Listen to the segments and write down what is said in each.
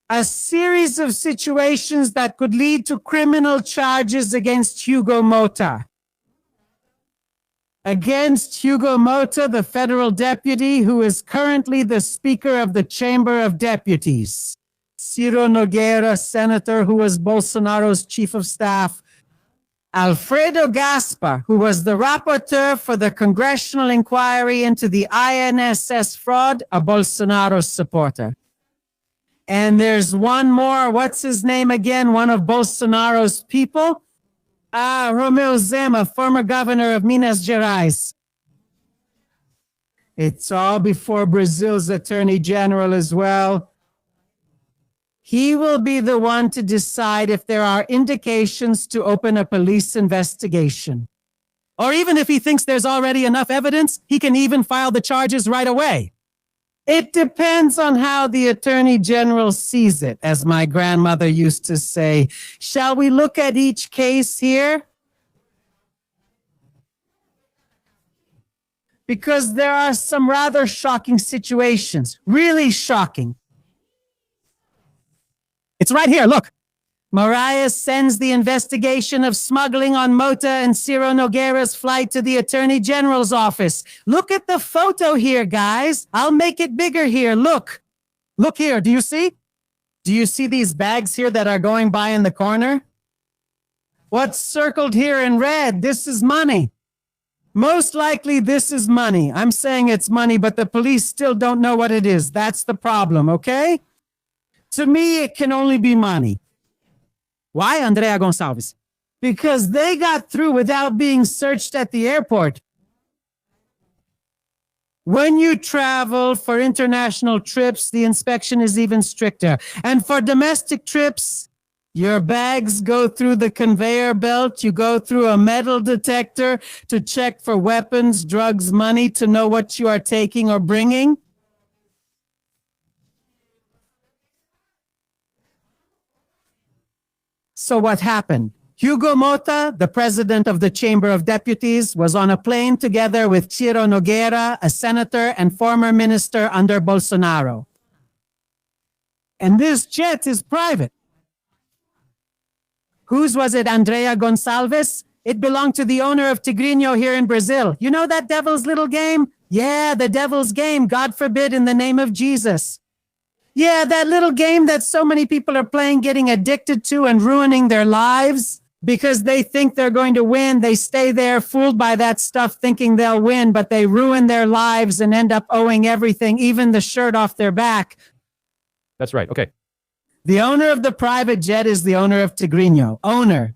a series of situations that could lead to criminal charges against Hugo Motta. Against Hugo Motta, the federal deputy who is currently the Speaker of the Chamber of Deputies. Ciro Nogueira, senator who was Bolsonaro's chief of staff. Alfredo Gaspar, who was the rapporteur for the congressional inquiry into the INSS fraud, a Bolsonaro supporter. And there's one more, what's his name again? One of Bolsonaro's people? Romeu Zema, former governor of Minas Gerais. It's all before Brazil's attorney general as well. He will be the one to decide if there are indications to open a police investigation. Or even if he thinks there's already enough evidence, he can even file the charges right away. It depends on how the Attorney General sees it, as my grandmother used to say. Shall we look at each case here? Because there are some rather shocking situations, really shocking. It's right here, look. Mariah sends the investigation of smuggling on Motta and Ciro Nogueira's flight to the Attorney General's office. Look at the photo here, guys. I'll make it bigger here. Look. Look here. Do you see? Do you see these bags here that are going by in the corner? What's circled here in red? This is money. Most likely this is money. I'm saying it's money, but the police still don't know what it is. That's the problem, okay? To me, it can only be money. Why, Andrea Gonçalves? Because they got through without being searched at the airport. When you travel for international trips, the inspection is even stricter. And for domestic trips, your bags go through the conveyor belt. You go through a metal detector to check for weapons, drugs, money, to know what you are taking or bringing. So what happened? Hugo Motta, the president of the Chamber of Deputies, was on a plane together with Ciro Nogueira, a senator and former minister under Bolsonaro. And this jet is private. Whose was it, Andrea Gonçalves? It belonged to the owner of Tigrinho here in Brazil. You know that devil's little game? Yeah, the devil's game, God forbid, in the name of Jesus. Yeah, that little game that so many people are playing, getting addicted to and ruining their lives because they think they're going to win. They stay there fooled by that stuff thinking they'll win, but they ruin their lives and end up owing everything, even the shirt off their back. That's right. Okay. The owner of the private jet is the owner of Tigrinho. Owner.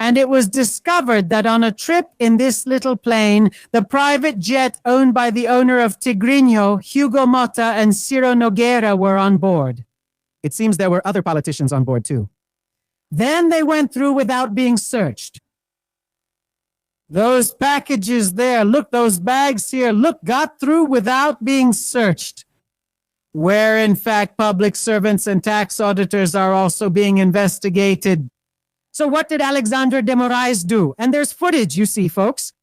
And it was discovered that on a trip in this little plane, the private jet owned by the owner of Tigrinho, Hugo Motta, and Ciro Nogueira were on board. It seems there were other politicians on board too. Then they went through without being searched. Those packages there, look, those bags here, look, got through without being searched. Where, in fact, public servants and tax auditors are also being investigated. So what did Alexandre de Moraes do? And there's footage, you see, folks.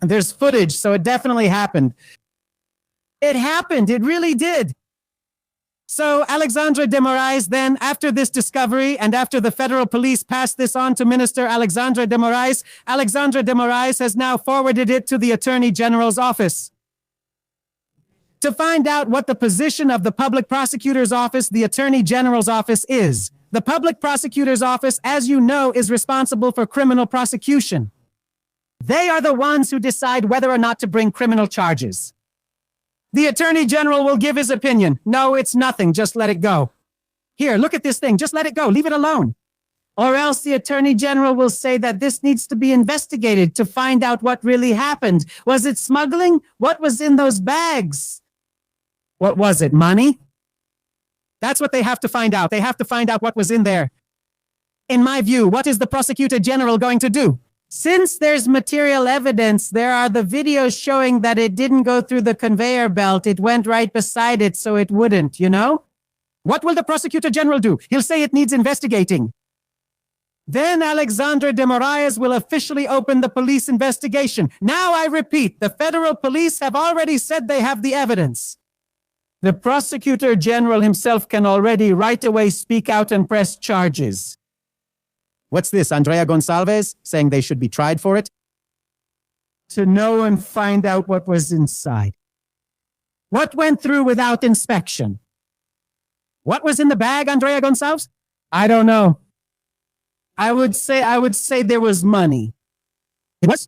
There's footage, so it definitely happened. It happened, it really did. So Alexandre de Moraes then, after this discovery and after the federal police passed this on to Minister Alexandre de Moraes has now forwarded it to the Attorney General's office. To find out what the position of the Public Prosecutor's Office, the Attorney General's office is. The Public Prosecutor's Office, as you know, is responsible for criminal prosecution. They are the ones who decide whether or not to bring criminal charges. The Attorney General will give his opinion. No, it's nothing. Just let it go. Here, look at this thing. Just let it go. Leave it alone. Or else the Attorney General will say that this needs to be investigated to find out what really happened. Was it smuggling? What was in those bags? What was it? Money? That's what they have to find out. They have to find out what was in there. In my view, what is the Prosecutor General going to do? Since there's material evidence, there are the videos showing that it didn't go through the conveyor belt. It went right beside it, so it wouldn't, you know? What will the Prosecutor General do? He'll say it needs investigating. Then Alexandre de Moraes will officially open the police investigation. Now I repeat, the federal police have already said they have the evidence. The prosecutor general himself can already right away speak out and press charges. What's this, Andrea Gonçalves, saying they should be tried for it? To know and find out what was inside. What went through without inspection? What was in the bag, Andrea Gonçalves? I don't know. I would say there was money. It was?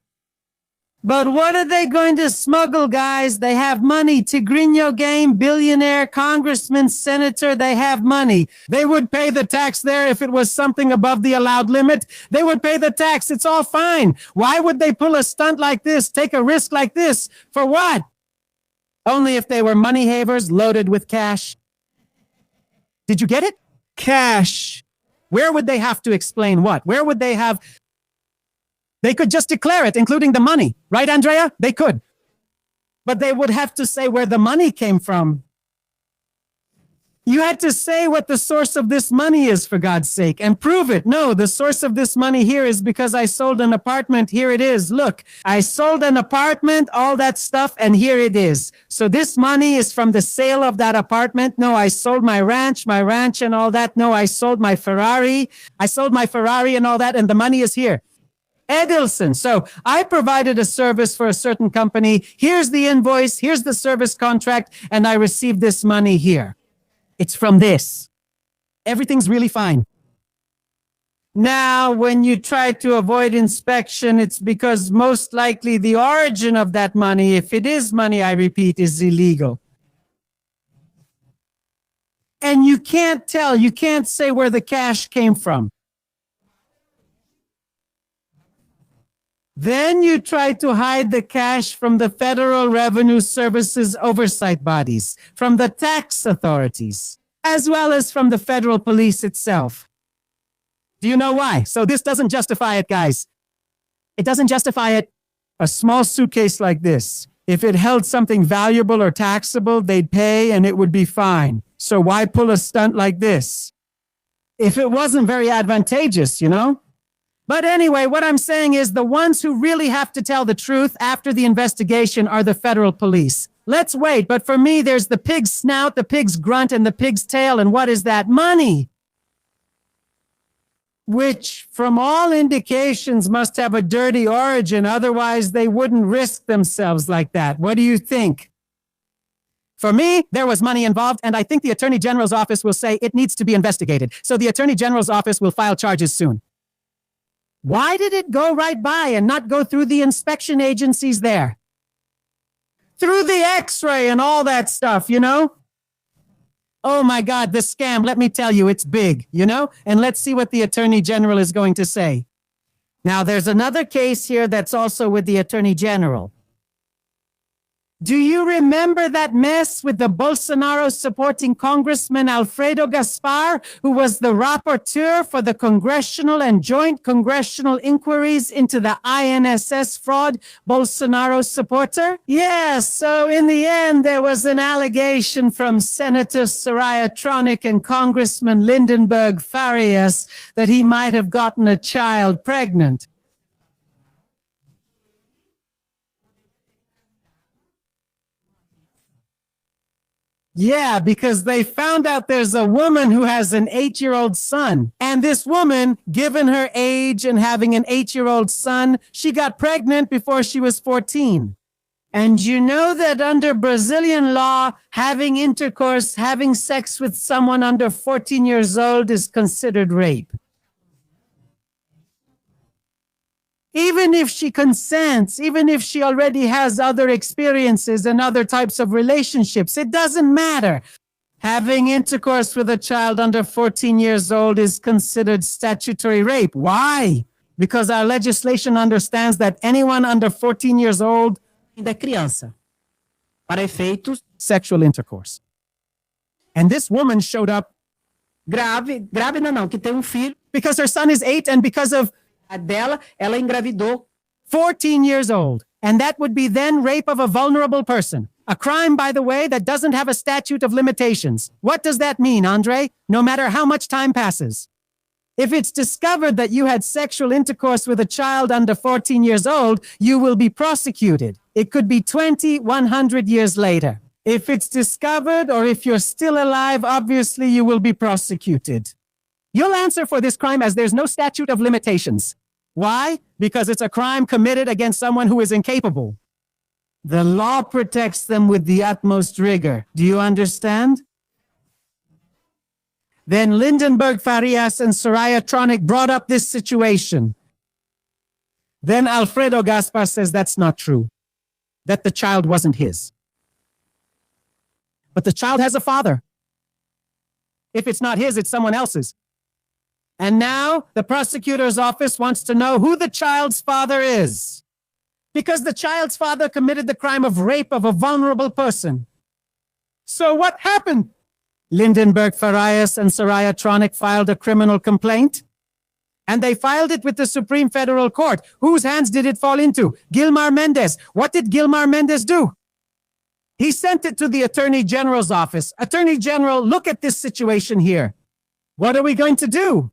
But what are they going to smuggle, guys? They have money. Tigrinho game, billionaire, congressman, senator, they have money. They would pay the tax there if it was something above the allowed limit. They would pay the tax. It's all fine. Why would they pull a stunt like this, take a risk like this? For what? Only if they were money havers loaded with cash. Did you get it? Cash. Where would they have to explain what? Where would they have... They could just declare it, including the money. Right, Andrea? They could. But they would have to say where the money came from. You had to say what the source of this money is, for God's sake, and prove it. No, the source of this money here is because I sold an apartment. Here it is. Look, I sold an apartment, all that stuff, and here it is. So this money is from the sale of that apartment. No, I sold my ranch and all that. No, I sold my Ferrari. I sold my Ferrari and all that, and the money is here. Edelson. So I provided a service for a certain company. Here's the invoice. Here's the service contract. And I received this money here. It's from this. Everything's really fine. Now, when you try to avoid inspection, it's because most likely the origin of that money, if it is money, I repeat, is illegal. And you can't tell, you can't say where the cash came from. Then you try to hide the cash from the Federal Revenue Service's oversight bodies, from the tax authorities, as well as from the federal police itself. Do you know why? So this doesn't justify it, guys. It doesn't justify it. A small suitcase like this, if it held something valuable or taxable, they'd pay and it would be fine. So why pull a stunt like this? If it wasn't very advantageous, you know? But anyway, what I'm saying is the ones who really have to tell the truth after the investigation are the federal police. Let's wait, but for me, there's the pig's snout, the pig's grunt, and the pig's tail, and what is that? Money! Which, from all indications, must have a dirty origin, otherwise they wouldn't risk themselves like that. What do you think? For me, there was money involved, and I think the Attorney General's office will say it needs to be investigated. So the Attorney General's office will file charges soon. Why did it go right by and not go through the inspection agencies there? Through the X-ray and all that stuff, you know? Oh my God, the scam, let me tell you, it's big, you know? And let's see what the Attorney General is going to say. Now, there's another case here that's also with the Attorney General. Do you remember that mess with the Bolsonaro supporting Congressman Alfredo Gaspar, who was the rapporteur for the congressional and joint congressional inquiries into the INSS fraud, Bolsonaro supporter? Yes, so in the end, there was an allegation from Senator Soraya Tronic and Congressman Lindenberg Farias that he might have gotten a child pregnant. Yeah, because they found out there's a woman who has an 8-year-old son. And this woman, given her age and having an 8-year-old son, she got pregnant before she was 14. And you know that under Brazilian law, having intercourse, having sex with someone under 14 years old is considered rape. Even if she consents, even if she already has other experiences and other types of relationships, it doesn't matter. Having intercourse with a child under 14 years old is considered statutory rape. Why? Because our legislation understands that anyone under 14 years old é criança, para efeitos sexual intercourse. And this woman showed up grávida não, que tem filho, because her son is 8 and because of a dela, ela engravidou 14 years old. And that would be then rape of a vulnerable person. A crime, by the way, that doesn't have a statute of limitations. What does that mean, Andre? No matter how much time passes. If it's discovered that you had sexual intercourse with a child under 14 years old, you will be prosecuted. It could be 20, 100 years later. If it's discovered or if you're still alive, obviously you will be prosecuted. You'll answer for this crime as there's no statute of limitations. Why? Because it's a crime committed against someone who is incapable. The law protects them with the utmost rigor. Do you understand? Then Lindenberg Farias and Soraya Tronic brought up this situation. Then Alfredo Gaspar says that's not true, That the child wasn't his. But the child has a father. If it's not his, it's someone else's. And now the prosecutor's office wants to know who the child's father is. Because the child's father committed the crime of rape of a vulnerable person. So what happened? Lindenberg Farias and Soraya Tronic filed a criminal complaint. And they filed it with the Supreme Federal Court. Whose hands did it fall into? Gilmar Mendez. What did Gilmar Mendez do? He sent it to the Attorney General's office. Attorney General, look at this situation here. What are we going to do?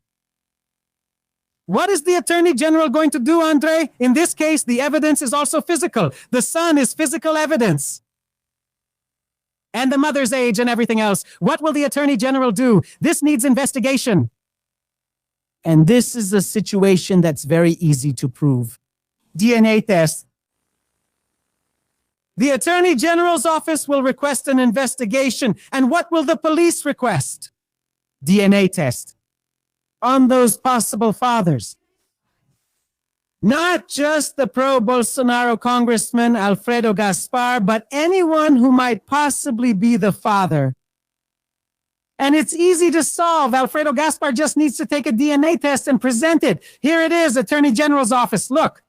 What is the Attorney General going to do, Andre? In this case, the evidence is also physical. The son is physical evidence. And the mother's age and everything else. What will the Attorney General do? This needs investigation. And this is a situation that's very easy to prove. DNA test. The Attorney General's office will request an investigation. And what will the police request? DNA test. On those possible fathers. Not just the pro-Bolsonaro Congressman Alfredo Gaspar, but anyone who might possibly be the father. And it's easy to solve. Alfredo Gaspar just needs to take a DNA test and present it. Here it is, Attorney General's office. Look,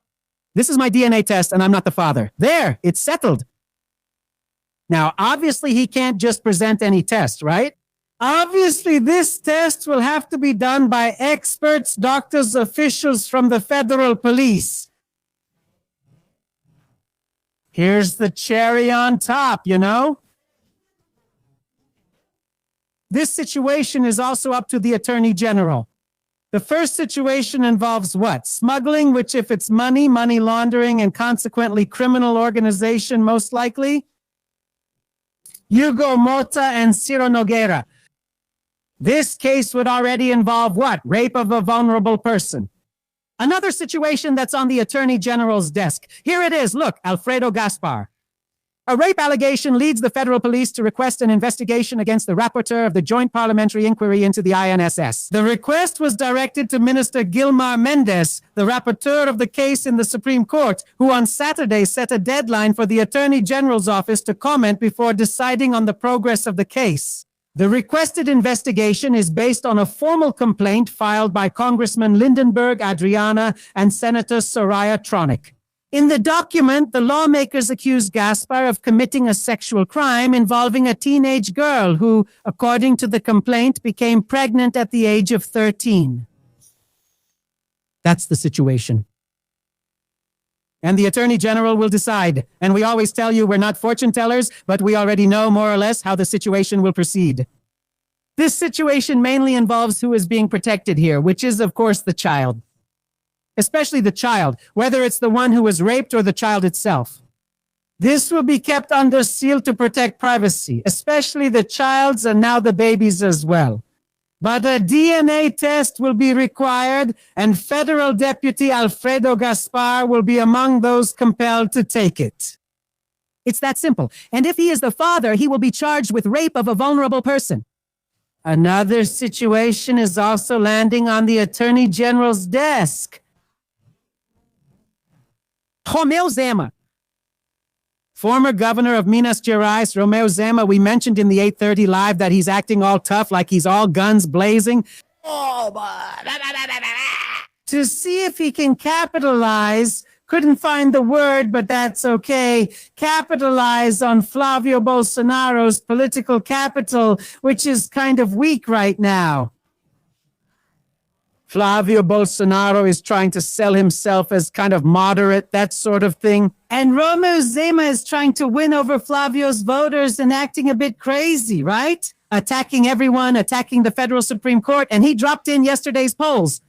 this is my DNA test and I'm not the father. There, it's settled. Now, obviously, he can't just present any test, right? Obviously, this test will have to be done by experts, doctors, officials from the federal police. Here's the cherry on top, you know? This situation is also up to the Attorney General. The first situation involves what? Smuggling, which if it's money, money laundering, and consequently criminal organization, most likely. Hugo, Motta, and Ciro Nogueira. This case would already involve what? Rape of a vulnerable person. Another situation that's on the Attorney General's desk. Here it is. Look, Alfredo Gaspar. A rape allegation leads the federal police to request an investigation against the rapporteur of the Joint Parliamentary Inquiry into the INSS. The request was directed to Minister Gilmar Mendez, the rapporteur of the case in the Supreme Court, who on Saturday set a deadline for the Attorney General's office to comment before deciding on the progress of the case. The requested investigation is based on a formal complaint filed by Congressman Lindenberg Adriana and Senator Soraya Tronic. In the document, the lawmakers accused Gaspar of committing a sexual crime involving a teenage girl who, according to the complaint, became pregnant at the age of 13. That's the situation. And the Attorney General will decide. And we always tell you we're not fortune tellers, but we already know more or less how the situation will proceed. This situation mainly involves who is being protected here, which is, of course, the child. Especially the child, whether it's the one who was raped or the child itself. This will be kept under seal to protect privacy, especially the child's and now the baby's as well. But a DNA test will be required, and Federal Deputy Alfredo Gaspar will be among those compelled to take it. It's that simple. And if he is the father, he will be charged with rape of a vulnerable person. Another situation is also landing on the Attorney General's desk. Romeu Zema. Former governor of Minas Gerais, Romeu Zema, we mentioned in the 8:30 Live that he's acting all tough, like he's all guns blazing. To see if he can capitalize, couldn't find the word, but that's okay, capitalize on Flavio Bolsonaro's political capital, which is kind of weak right now. Flavio Bolsonaro is trying to sell himself as kind of moderate, that sort of thing. And Romeu Zema is trying to win over Flavio's voters and acting a bit crazy, right? Attacking everyone, attacking the federal Supreme Court, and he dropped in yesterday's polls.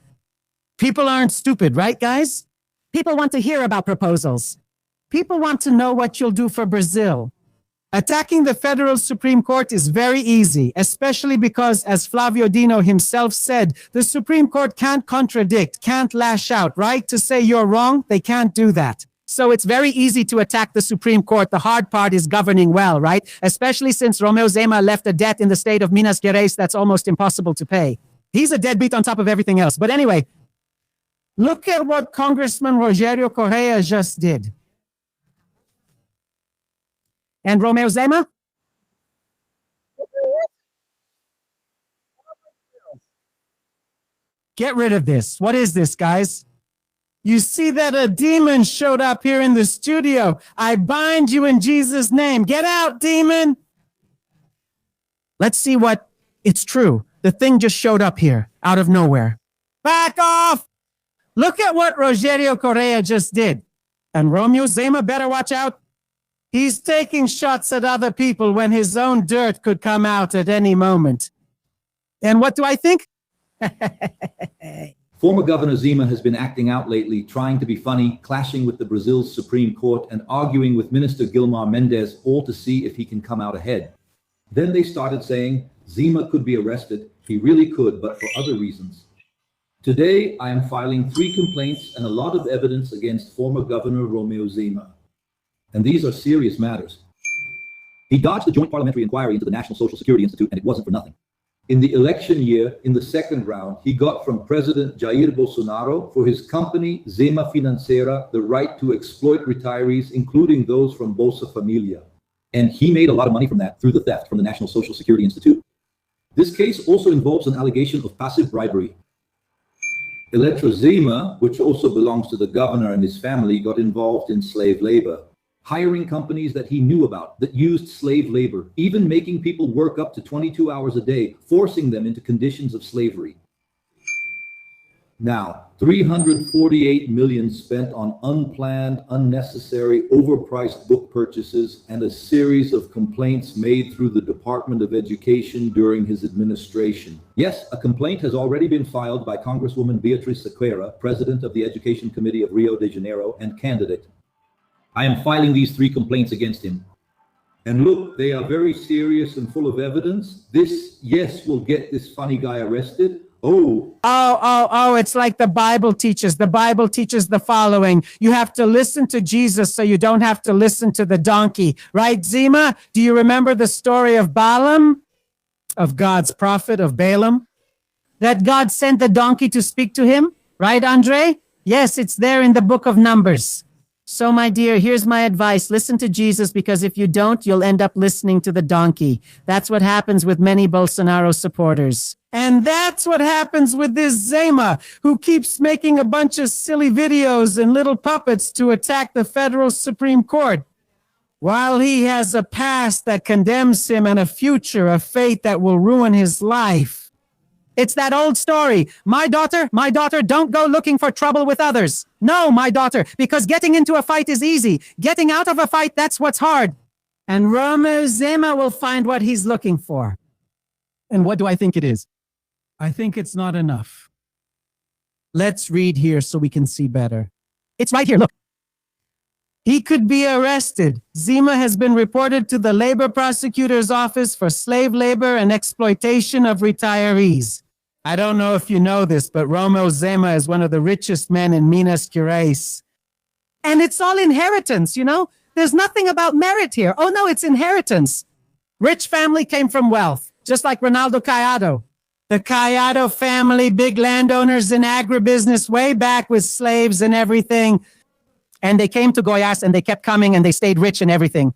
People aren't stupid, right, guys? People want to hear about proposals. People want to know what you'll do for Brazil. Attacking the federal Supreme Court is very easy, especially because, as Flavio Dino himself said, the Supreme Court can't contradict, can't lash out, right? To say you're wrong, they can't do that. So it's very easy to attack the Supreme Court. The hard part is governing well, right? Especially since Romeu Zema left a debt in the state of Minas Gerais that's almost impossible to pay. He's a deadbeat on top of everything else. But anyway, look at what Congressman Rogério Correia just did. And Romeu Zema? Get rid of this. What is this, guys? You see that a demon showed up here in the studio. I bind you in Jesus' name. Get out, demon. Let's see what it's true. The thing just showed up here out of nowhere. Back off. Look at what Rogério Correia just did. And Romeu Zema better watch out. He's taking shots at other people when his own dirt could come out at any moment. And what do I think? Former Governor Zema has been acting out lately, trying to be funny, clashing with the Brazil's Supreme Court and arguing with Minister Gilmar Mendes, all to see if he can come out ahead. Then they started saying Zema could be arrested. He really could, but for other reasons. Today, I am filing 3 complaints and a lot of evidence against former Governor Romeu Zema. And these are serious matters. He dodged the joint parliamentary inquiry into the National Social Security Institute, and it wasn't for nothing. In the election year, in the second round, he got from President Jair Bolsonaro for his company, Zema Financeira, the right to exploit retirees, including those from Bolsa Familia. And he made a lot of money from that through the theft from the National Social Security Institute. This case also involves an allegation of passive bribery. Eletro Zema, which also belongs to the governor and his family, got involved in slave labor, hiring companies that he knew about that used slave labor, even making people work up to 22 hours a day, forcing them into conditions of slavery. Now, 348 million spent on unplanned, unnecessary, overpriced book purchases and a series of complaints made through the Department of Education during his administration. Yes, a complaint has already been filed by Congresswoman Beatriz Sequeira, president of the Education Committee of Rio de Janeiro and candidate. I am filing these 3 complaints against him. And look, they are very serious and full of evidence. This, yes, will get this funny guy arrested. Oh, it's like the Bible teaches. The Bible teaches the following. You have to listen to Jesus so you don't have to listen to the donkey. Right, Zema? Do you remember the story of Balaam? Of God's prophet, of Balaam? That God sent the donkey to speak to him? Right, Andre? Yes, it's there in the book of Numbers. So, my dear, here's my advice. Listen to Jesus, because if you don't, you'll end up listening to the donkey. That's what happens with many Bolsonaro supporters. And that's what happens with this Zema, who keeps making a bunch of silly videos and little puppets to attack the federal Supreme Court, while he has a past that condemns him and a future, a fate that will ruin his life. It's that old story. My daughter, don't go looking for trouble with others. No, my daughter, because getting into a fight is easy. Getting out of a fight, that's what's hard. And Romeu Zema will find what he's looking for. And what do I think it is? I think it's not enough. Let's read here so we can see better. It's right here, look. He could be arrested. Zema has been reported to the labor prosecutor's office for slave labor and exploitation of retirees. I don't know if you know this, but Romeu Zema is one of the richest men in Minas Gerais. And it's all inheritance, you know? There's nothing about merit here. Oh no, it's inheritance. Rich family came from wealth, just like Ronaldo Caiado. The Caiado family, big landowners in agribusiness way back with slaves and everything. And they came to Goiás and they kept coming and they stayed rich and everything.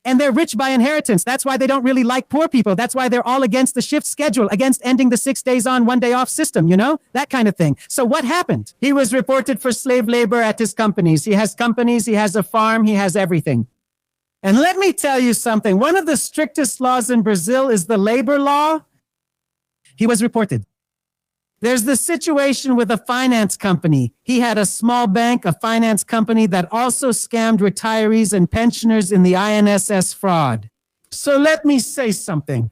And they're rich by inheritance. That's why they don't really like poor people. That's why they're all against the shift schedule, against ending the 6 days on, 1 day off system, you know, that kind of thing. So what happened? He was reported for slave labor at his companies. He has companies, he has a farm, he has everything. And let me tell you something. One of the strictest laws in Brazil is the labor law. He was reported. There's the situation with a finance company. He had a small bank, a finance company that also scammed retirees and pensioners in the INSS fraud. So let me say something.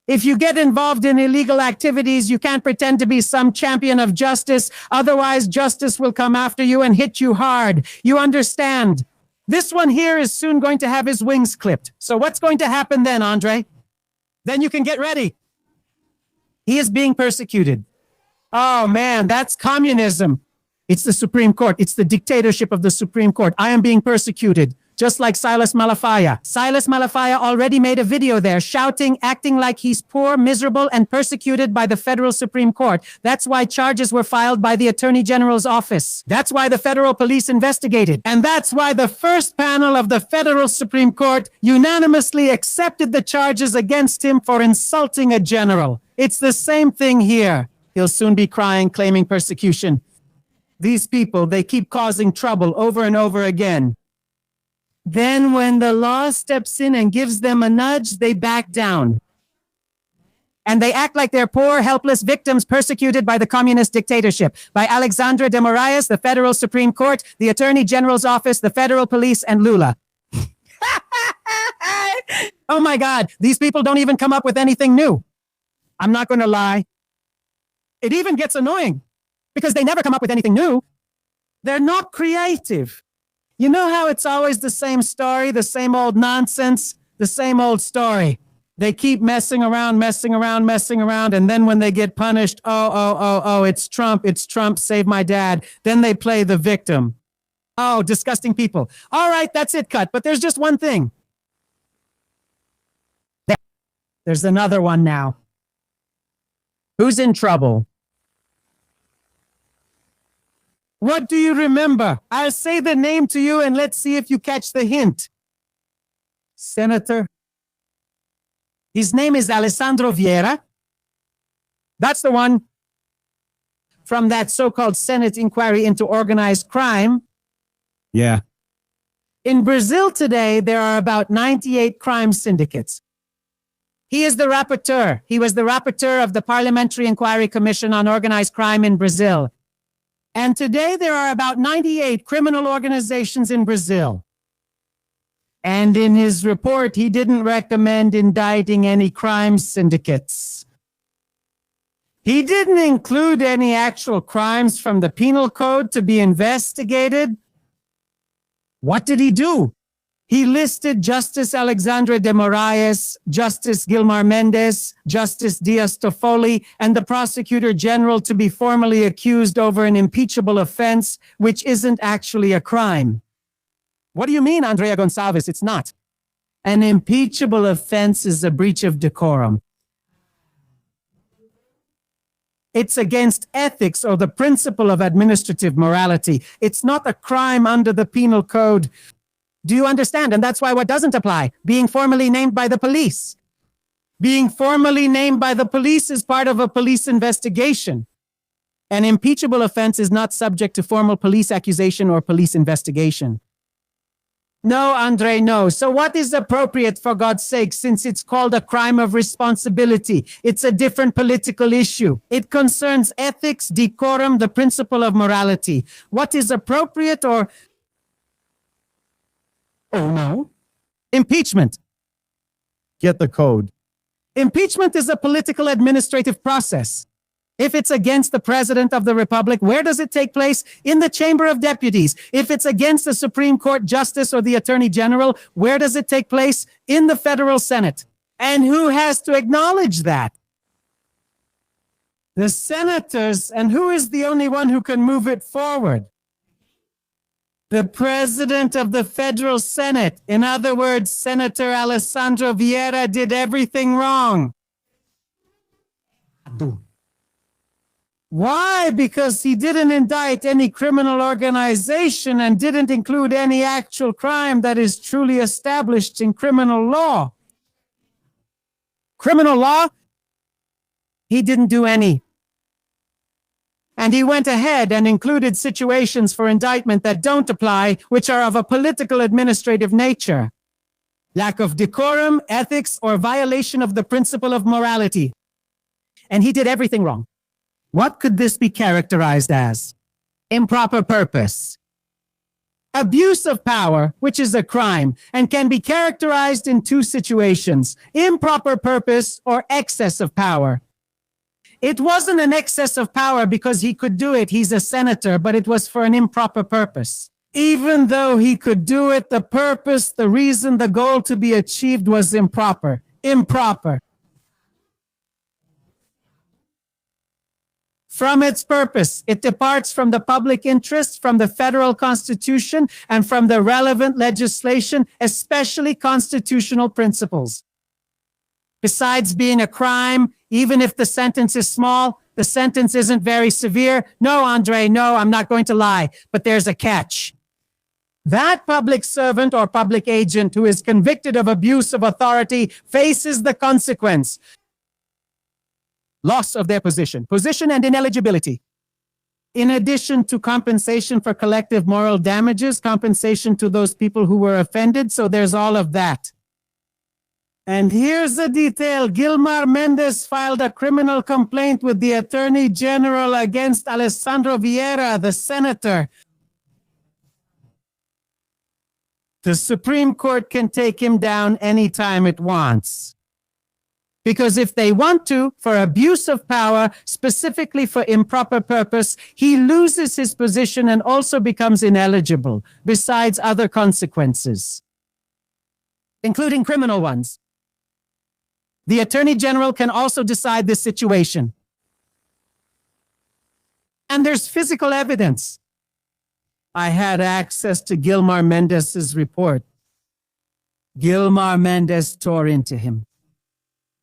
If you get involved in illegal activities, you can't pretend to be some champion of justice. Otherwise, justice will come after you and hit you hard. You understand? This one here is soon going to have his wings clipped. So what's going to happen then, Andre? Then you can get ready. He is being persecuted. Oh man, that's communism. It's the Supreme Court. It's the dictatorship of the Supreme Court. I am being persecuted, just like Silas Malafaya. Silas Malafaya already made a video there, shouting, acting like he's poor, miserable, and persecuted by the federal Supreme Court. That's why charges were filed by the Attorney General's office. That's why the federal police investigated. And that's why the first panel of the federal Supreme Court unanimously accepted the charges against him for insulting a general. It's the same thing here. He'll soon be crying, claiming persecution. These people, they keep causing trouble over and over again. Then when the law steps in and gives them a nudge, they back down. And they act like they're poor, helpless victims persecuted by the communist dictatorship, by Alexandra de Moraes, the federal Supreme Court, the Attorney General's office, the federal police, and Lula. Oh my God, these people don't even come up with anything new. I'm not going to lie. It even gets annoying because they never come up with anything new. They're not creative. You know how it's always the same story, the same old nonsense, the same old story. They keep messing around, and then when they get punished, it's Trump, save my dad. Then they play the victim. Oh, disgusting people. All right, that's it, cut. But there's just one thing. There's another one now. Who's in trouble? What do you remember? I'll say the name to you and let's see if you catch the hint. Senator. His name is Alessandro Vieira. That's the one from that so-called Senate inquiry into organized crime. Yeah. In Brazil today, there are about 98 crime syndicates. He is the rapporteur. He was the rapporteur of the Parliamentary Inquiry Commission on Organized Crime in Brazil. And today there are about 98 criminal organizations in Brazil. And in his report, he didn't recommend indicting any crime syndicates. He didn't include any actual crimes from the penal code to be investigated. What did he do? He listed Justice Alexandra de Moraes, Justice Gilmar Mendes, Justice Dias Toffoli, and the Prosecutor General to be formally accused over an impeachable offense, which isn't actually a crime. What do you mean, Andrea Gonçalves? It's not. An impeachable offense is a breach of decorum. It's against ethics or the principle of administrative morality. It's not a crime under the penal code. Do you understand? And that's why what doesn't apply? Being formally named by the police. Being formally named by the police is part of a police investigation. An impeachable offense is not subject to formal police accusation or police investigation. No, Andre, no. So what is appropriate, for God's sake, since it's called a crime of responsibility? It's a different political issue. It concerns ethics, decorum, the principle of morality. What is appropriate or... Oh, no. Impeachment. Get the code. Impeachment is a political administrative process. If it's against the President of the Republic, where does it take place? In the Chamber of Deputies. If it's against the Supreme Court Justice or the Attorney General, where does it take place? In the Federal Senate. And who has to acknowledge that? The senators. And who is the only one who can move it forward? The President of the Federal Senate. In other words, Senator Alessandro Vieira did everything wrong. Why? Because he didn't indict any criminal organization and didn't include any actual crime that is truly established in criminal law. Criminal law? He didn't do any. And he went ahead and included situations for indictment that don't apply, which are of a political administrative nature. Lack of decorum, ethics, or violation of the principle of morality. And he did everything wrong. What could this be characterized as? Improper purpose. Abuse of power, which is a crime, and can be characterized in two situations: improper purpose or excess of power. It wasn't an excess of power because he could do it, he's a senator, but it was for an improper purpose. Even though he could do it, the purpose, the reason, the goal to be achieved was improper. Improper. From its purpose, it departs from the public interest, from the federal constitution, and from the relevant legislation, especially constitutional principles. Besides being a crime, even if the sentence is small, the sentence isn't very severe. No, Andre, no, I'm not going to lie, but there's a catch. That public servant or public agent who is convicted of abuse of authority faces the consequence. Loss of their position and ineligibility. In addition to compensation for collective moral damages, compensation to those people who were offended, so there's all of that. And here's the detail. Gilmar Mendes filed a criminal complaint with the Attorney General against Alessandro Vieira, the senator. The Supreme Court can take him down anytime it wants. Because if they want to, for abuse of power, specifically for improper purpose, he loses his position and also becomes ineligible, besides other consequences, including criminal ones. The Attorney General can also decide this situation. And there's physical evidence. I had access to Gilmar Mendes's report. Gilmar Mendes tore into him.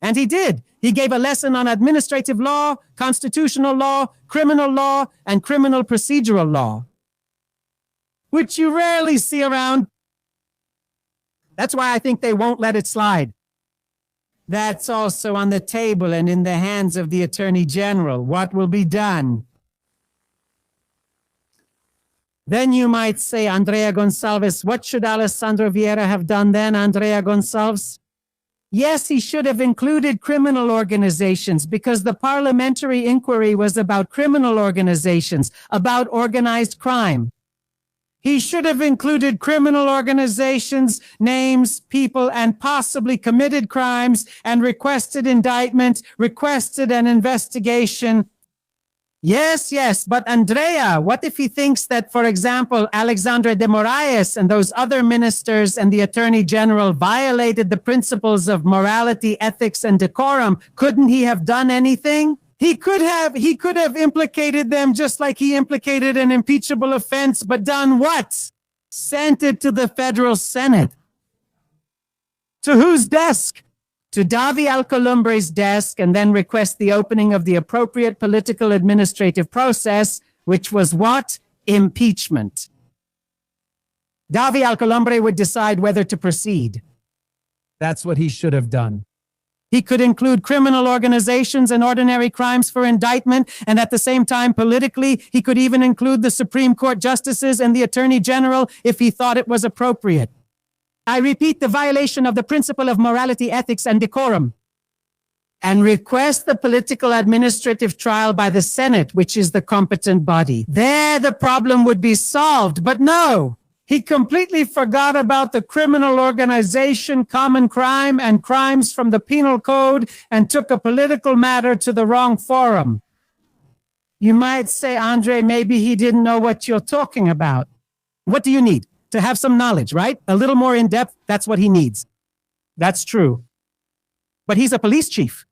And he did. He gave a lesson on administrative law, constitutional law, and criminal procedural law, which you rarely see around. That's why I think they won't let it slide. That's also on the table and in the hands of the Attorney General. What will be done? Then you might say, Andrea Gonçalves, what should Alessandro Vieira have done then, Andrea Gonçalves? Yes, he should have included criminal organizations because the parliamentary inquiry was about criminal organizations, about organized crime. He should have included criminal organizations, names, people, and possibly committed crimes and requested indictment, requested an investigation. Yes, but Andrea, what if he thinks that, for example, Alexandre de Moraes and those other ministers and the Attorney General violated the principles of morality, ethics, and decorum? Couldn't he have done anything? He could have implicated them just like he implicated an impeachable offense, but done what? Sent it to the federal Senate. To whose desk? To Davi Alcolumbre's desk, and then request the opening of the appropriate political administrative process, which was what? Impeachment. Davi Alcolumbre would decide whether to proceed. That's what he should have done. He could include criminal organizations and ordinary crimes for indictment, and at the same time, politically, he could even include the Supreme Court justices and the Attorney General if he thought it was appropriate. I repeat, the violation of the principle of morality, ethics, and decorum. And request the political administrative trial by the Senate, which is the competent body. There the problem would be solved, but no. He completely forgot about the criminal organization, common crime, and crimes from the penal code and took a political matter to the wrong forum. You might say, Andre, maybe he didn't know what you're talking about. What do you need? To have some knowledge, right? A little more in depth, that's what he needs. That's true. But he's a police chief.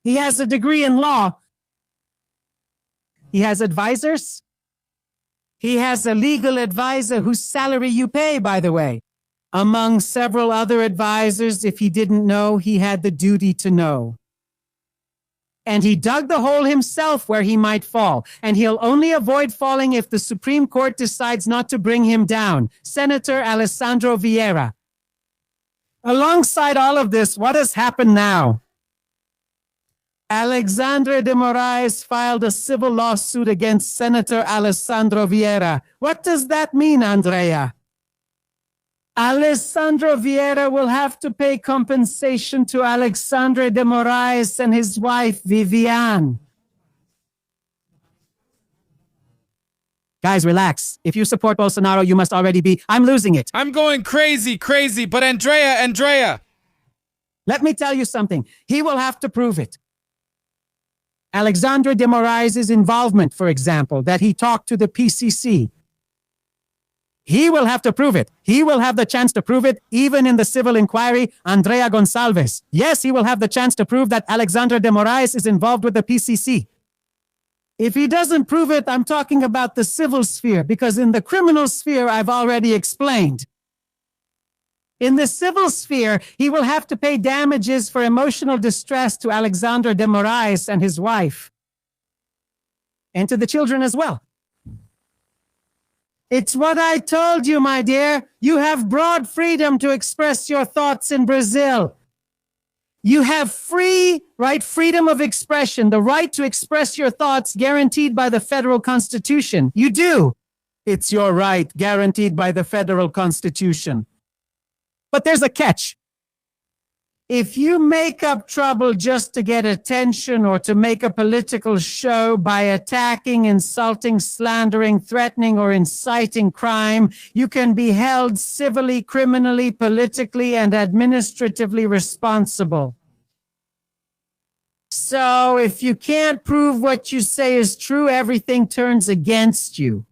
He has a degree in law. He has advisors. He has a legal advisor whose salary you pay, by the way. Among several other advisors, if he didn't know, he had the duty to know. And he dug the hole himself where he might fall. And he'll only avoid falling if the Supreme Court decides not to bring him down. Senator Alessandro Vieira. Alongside all of this, what has happened now? Alexandre de Moraes filed a civil lawsuit against Senator Alessandro Vieira. What does that mean, Andrea? Alessandro Vieira will have to pay compensation to Alexandre de Moraes and his wife, Viviane. Guys, relax. If you support Bolsonaro, you must already be... I'm losing it. I'm going crazy, but Andrea. Let me tell you something. He will have to prove it. Alexandre de Moraes' involvement, for example, that he talked to the PCC. He will have to prove it. He will have the chance to prove it, even in the civil inquiry, Andrea Gonçalves. Yes, he will have the chance to prove that Alexandre de Moraes is involved with the PCC. If he doesn't prove it, I'm talking about the civil sphere, because in the criminal sphere, I've already explained. In the civil sphere, he will have to pay damages for emotional distress to Alexandre de Moraes and his wife, and to the children as well. It's what I told you, my dear. You have broad freedom to express your thoughts in Brazil. You have freedom of expression, the right to express your thoughts guaranteed by the federal constitution. You do. It's your right, guaranteed by the federal constitution. But there's a catch. If you make up trouble just to get attention or to make a political show by attacking, insulting, slandering, threatening, or inciting crime, you can be held civilly, criminally, politically, and administratively responsible. So if you can't prove what you say is true, everything turns against you.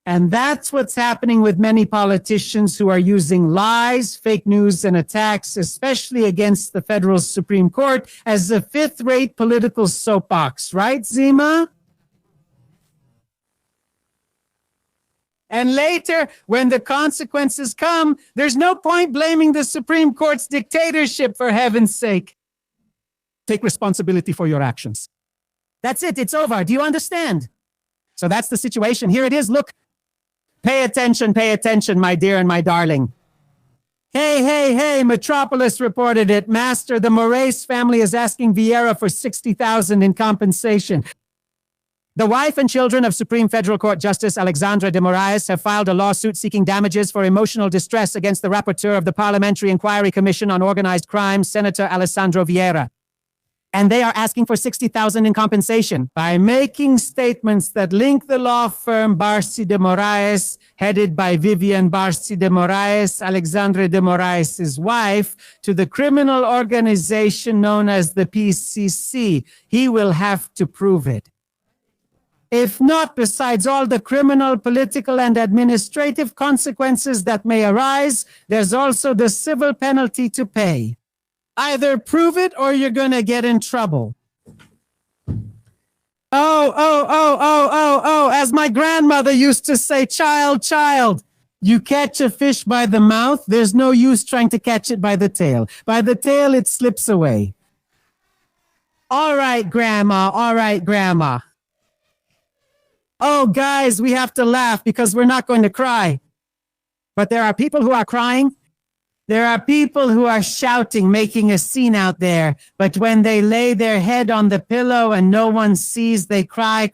And that's what's happening with many politicians who are using lies, fake news, and attacks, especially against the federal Supreme Court, as a fifth-rate political soapbox, right, Zema? And later, when the consequences come, there's no point blaming the Supreme Court's dictatorship, for heaven's sake. Take responsibility for your actions. That's it. It's over. Do you understand? So that's the situation. Here it is. Look. Pay attention, my dear and my darling. Hey, Metropolis reported it. Master, the Moraes family is asking Vieira for $60,000 in compensation. The wife and children of Supreme Federal Court Justice Alexandre de Moraes have filed a lawsuit seeking damages for emotional distress against the rapporteur of the Parliamentary Inquiry Commission on Organized Crime, Senator Alessandro Vieira. And they are asking for $60,000 in compensation by making statements that link the law firm Barsi de Moraes, headed by Vivian Barsi de Moraes, Alexandre de Moraes' wife, to the criminal organization known as the PCC. He will have to prove it. If not, besides all the criminal, political, and administrative consequences that may arise, there's also the civil penalty to pay. Either prove it or you're going to get in trouble. Oh, as my grandmother used to say, child, you catch a fish by the mouth, there's no use trying to catch it by the tail. By the tail, it slips away. All right, Grandma. Oh, guys, we have to laugh because we're not going to cry. But there are people who are crying. There are people who are shouting, making a scene out there, but when they lay their head on the pillow and no one sees, they cry.